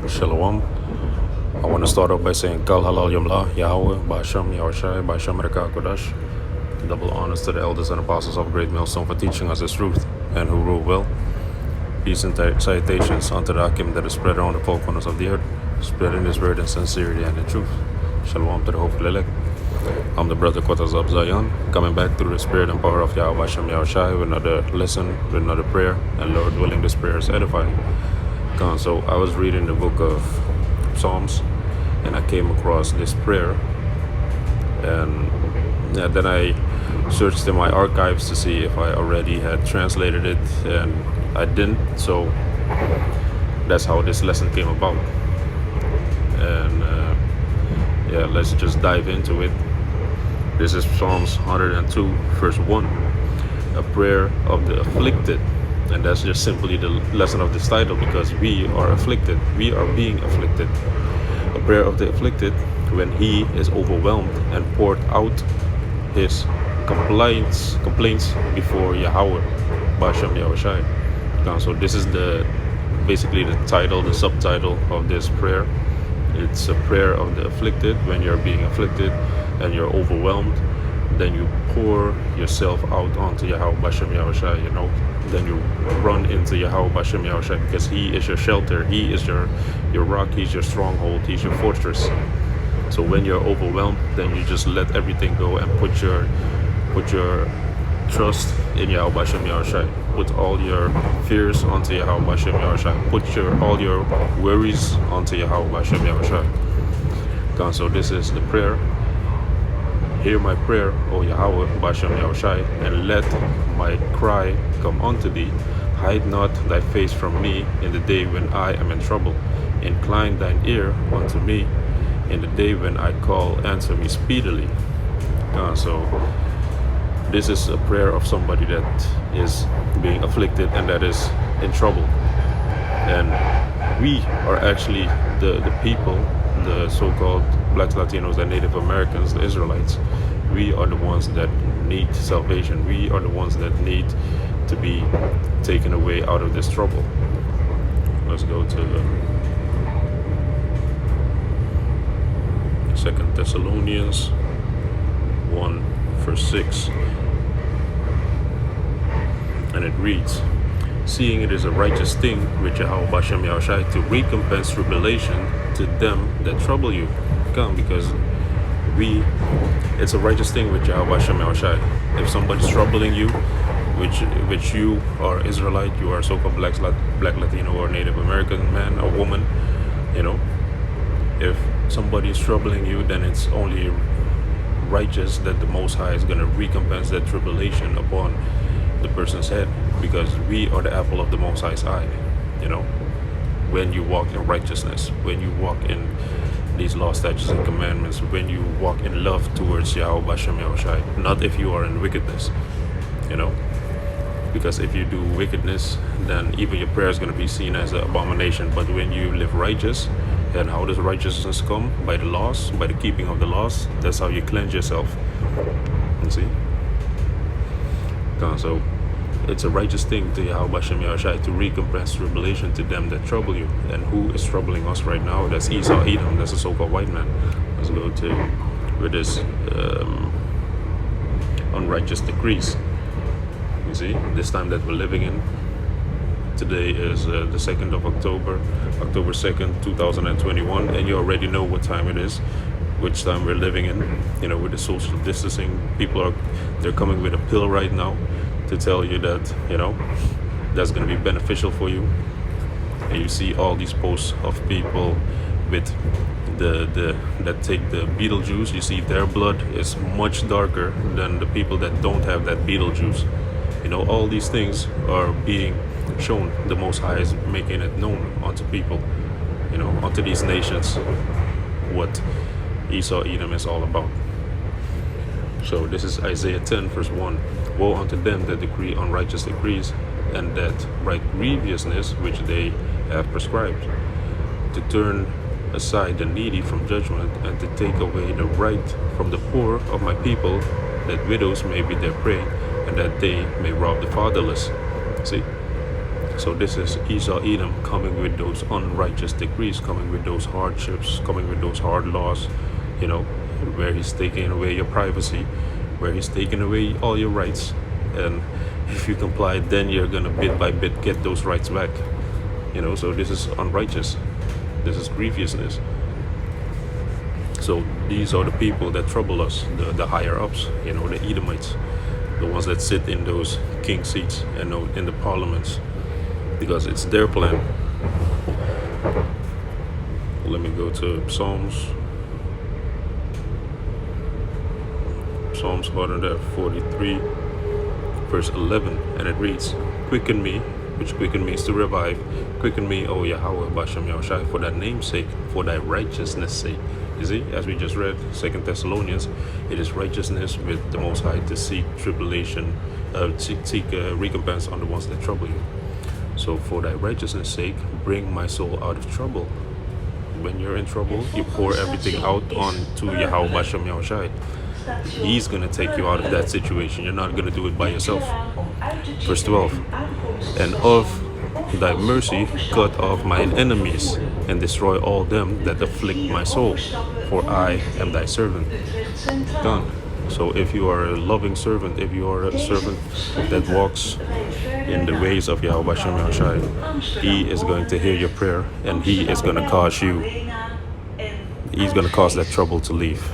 Shalom. I want to start off by saying Kal Halal Yamla, YAHAWAH, BAHASHAM, YAHAWASHI, 𤤁𤄄𝐅𝐻𝐿. Double honors to the elders and apostles of Great Millstone for teaching us the truth and who rule well. Peace and salutations unto the Hakim that is spread around the four corners of the earth, spreading this word in sincerity and in truth. Shalom to the hopeful elect. I'm the brother Quarters of Zion, coming back through the spirit and power of YAHAWASHAM, YAHAWASHI with another lesson, with another prayer, and Lord willing, this prayer is edifying. So I was reading the book of Psalms, and I came across this prayer, and then I searched in my archives to see if I already had translated it, and I didn't, so that's how this lesson came about. And yeah, let's just dive into it. This is Psalms 102 verse 1, a prayer of the afflicted. And that's just simply the lesson of this title, because we are afflicted. We are being afflicted. A prayer of the afflicted when he is overwhelmed and poured out his complaints before YAHAWAH, BAHASHAM, YAHAWASHI. So this is basically the title, the subtitle of this prayer. It's a prayer of the afflicted. When you're being afflicted and you're overwhelmed, then you pour yourself out onto YAHAWAH, BAHASHAM, YAHAWASHI, then you run into YAHAWAH, BAHASHAM, YAHAWASHI, because he is your shelter, he is your rock, he's your stronghold, he's your fortress. So when you're overwhelmed, then you just let everything go and put your trust in YAHAWAH, BAHASHAM, YAHAWASHI. Put all your fears onto YAHAWAH, BAHASHAM, YAHAWASHI. Put all your worries onto YAHAWAH, BAHASHAM, YAHAWASHI. So this is the prayer. Hear my prayer, O YAHAWAH, BAHASHAM, YAHAWASHI, and let my cry come unto thee. Hide not thy face from me in the day when I am in trouble. Incline thine ear unto me in the day when I call, answer me speedily. So this is a prayer of somebody that is being afflicted and that is in trouble. And we are actually the people, the so-called Blacks, Latinos, and Native Americans, the Israelites. We are the ones that need salvation. We are the ones that need to be taken away out of this trouble. Let's go to the 2 Thessalonians 1 verse 6. And it reads, seeing it is a righteous thing with YAHAWAH, BAHASHAM, YAHAWASHI to recompense tribulation to them that trouble you. Because it's a righteous thing with YAHAWAH, BAHASHAM, YAHAWASHI. If somebody's troubling you, which you are Israelite, you are so-called Black, Latino, or Native American man or woman, if somebody is troubling you, then it's only righteous that the Most High is going to recompense that tribulation upon the person's head, because we are the apple of the Most High's eye. When you walk in righteousness, when you walk in these law, statutes, and commandments, when you walk in love towards YAHAWAH, BAHASHAM, YAHAWASHI, not if you are in wickedness, because if you do wickedness, then even your prayer is going to be seen as an abomination. But when you live righteous, then how does righteousness come? By the laws, by the keeping of the laws. That's how you cleanse yourself. You see? So it's a righteous thing to YAHAWAH, BAHASHAM, YAHAWASHI to recompense tribulation to them that trouble you. And who is troubling us right now? That's Esau, Edom. That's a so-called white man. Let's go to with this unrighteous decrees. You see, this time that we're living in. Today is the 2nd of October 2nd, 2021, and you already know what time it is, which time we're living in. With the social distancing, they're coming with a pill right now to tell you that that's going to be beneficial for you. And you see all these posts of people with that take the beetle juice. You see their blood is much darker than the people that don't have that beetle juice. All these things are being shown. The Most High is making it known unto people, unto these nations, what Esau, Edom is all about. So this is Isaiah 10 verse 1. Woe unto them that decree unrighteous decrees, and that write grievousness which they have prescribed, to turn aside the needy from judgment, and to take away the right from the poor of my people, that widows may be their prey, and that they may rob the fatherless. See? So this is Esau Edom coming with those unrighteous decrees, coming with those hardships, coming with those hard laws, where he's taking away your privacy, where he's taking away all your rights. And if you comply, then you're gonna bit by bit get those rights back. So this is unrighteous. This is grievousness. So these are the people that trouble us, the higher ups, the Edomites, the ones that sit in those king seats and in the parliaments, because it's their plan. Let me go to Psalms 143, verse 11, and it reads, "Quicken me," which quicken means to revive. "Quicken me, O Yahawah, BAHASHAM Yahawashi, for thy name's sake, for thy righteousness' sake." You see, as we just read, 2 Thessalonians, it is righteousness with the Most High to seek tribulation, seek recompense on the ones that trouble you. So for thy righteousness' sake, bring my soul out of trouble. When you're in trouble, you pour everything out onto Yahawah BAHASHAM Yahawashi. He's going to take you out of that situation. You're not going to do it by yourself. Verse 12, "And of thy mercy cut off mine enemies, and destroy all them that afflict my soul, for I am thy servant." Done. So if you are a loving servant, if you are a servant that walks in the ways of Yahawah BAHASHAM Yahawashi, he is going to hear your prayer, and he is going to cause you, he's going to cause that trouble to leave,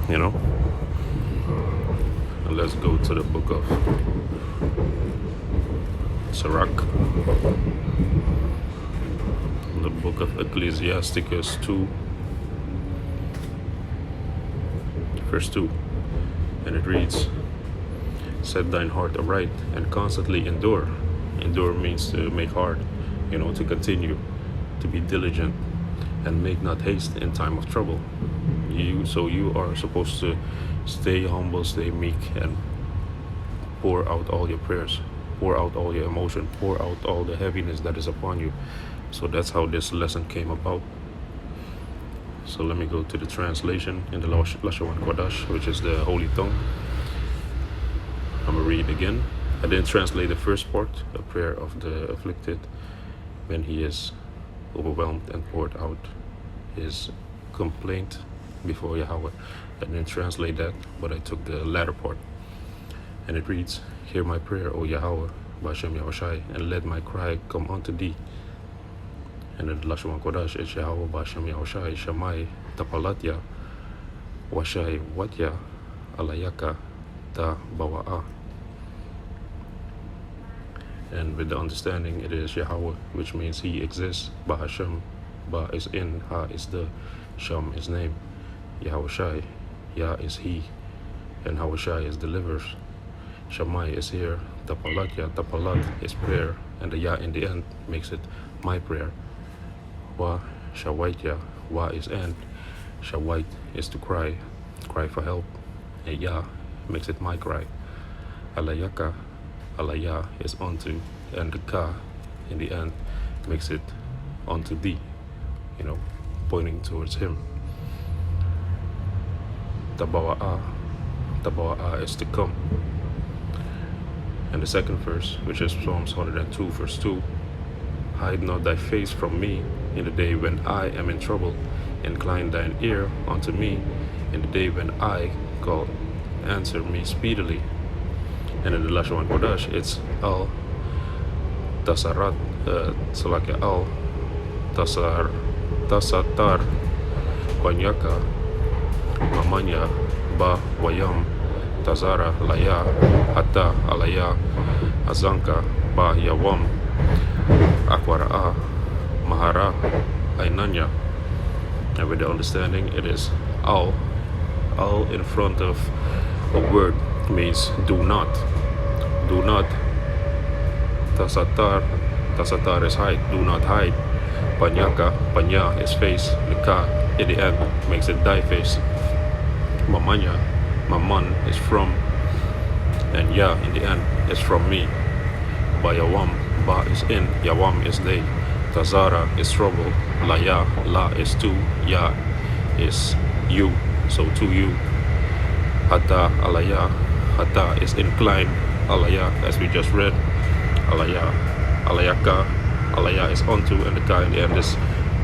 And let's go to the book of Sirach, the book of Ecclesiasticus 2, verse 2, and it reads, "Set thine heart aright and constantly endure." Endure means to make hard, to continue, to be diligent, and make not haste in time of trouble. So you are supposed to stay humble, stay meek, and pour out all your prayers, pour out all your emotion, pour out all the heaviness that is upon you. So that's how this lesson came about. So let me go to the translation in the Lashon Kodash, which is the Holy Tongue. I'm going to read again. I didn't translate the first part, a prayer of the afflicted, when he is overwhelmed and poured out his complaint before Yahawah. I didn't translate that, but I took the latter part. And it reads, "Hear my prayer, O Yahawah, BAHASHAM Yahawashi, and let my cry come unto thee." And in the Lashon Kodash, it's Yahawah BAHASHAM Yahawashi, Shamih, Thapalathya, Washawithya, Ahlayaka, Thabawaah. And with the understanding, it is Yahawah, which means he exists. BAHASHAM, Ba is in, Ha is the, Sham is name. Yahawashi, Yah is he, and Hawashi is delivers. Shamih is here. Thapalathya, Thapalat is prayer, and the Yah in the end makes it my prayer. Washawithya, Wa is end. Shawait is to cry for help, and Yah makes it my cry. Ahlayaka, Ahlaya is unto, and the Ka in the end makes it unto thee, pointing towards him. Thabawaah is to come. And the second verse, which is Psalms 102, verse 2, "Hide not thy face from me in the day when I am in trouble. Incline thine ear unto me in the day when I call. Answer me speedily." And in the Lashon Kodash, it's Ahl-thasathar, Ahl-thasathar, Panyaka, Mamanya, Bayawam, Tazara, Laya, Hatta, Alaya, Azanka, Bayawam, Akwara, Mahara, Ainanya. And with the understanding, it is Al in front of a word means do not. Do not. Thasathar is hide. Do not hide. Panyaka, Panya is face. The Ka in the end makes it thy face. Mamanya, Maman is from, and Yah in the end is from me. Bayawam, Ba is in, Yawam is they. Tazara is trouble. Laya, La is to, Yah is you, so to you. Hatta, Alaya, Hatta is incline. Alaya, as we just read. Alaya, Ahlayaka, Alaya is unto, and the ka in the end is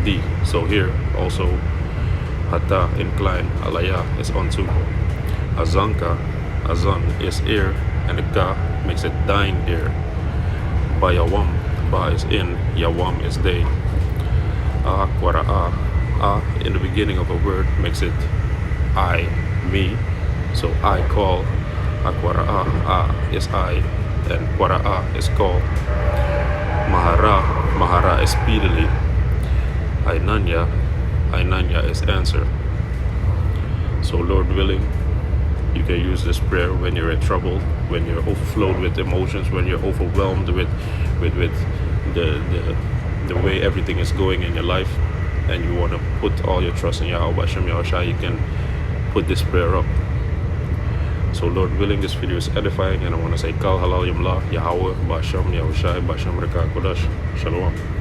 D. So here also Hata, incline, Alaya is unto. Azanka, Azan is ear, and the ka makes it thine ear. Bayawam, Ba is in, Yawam is they. A in the beginning of a word makes it I, me. So I call. A is I, and Quara'a is call. Mahara is speedily. Ainanya is answer. So Lord willing, you can use this prayer when you're in trouble, when you're overflowed with emotions, when you're overwhelmed with the way everything is going in your life, and you want to put all your trust in Yahawah, Yahawashi, you can put this prayer up. So Lord willing, this video is edifying, and I want to say Kal Halal Yamla, Yahawah, BAHASHAM, YAHAWASHI, 𤤁𤄅𝐤𝐷𝐿. Shalom.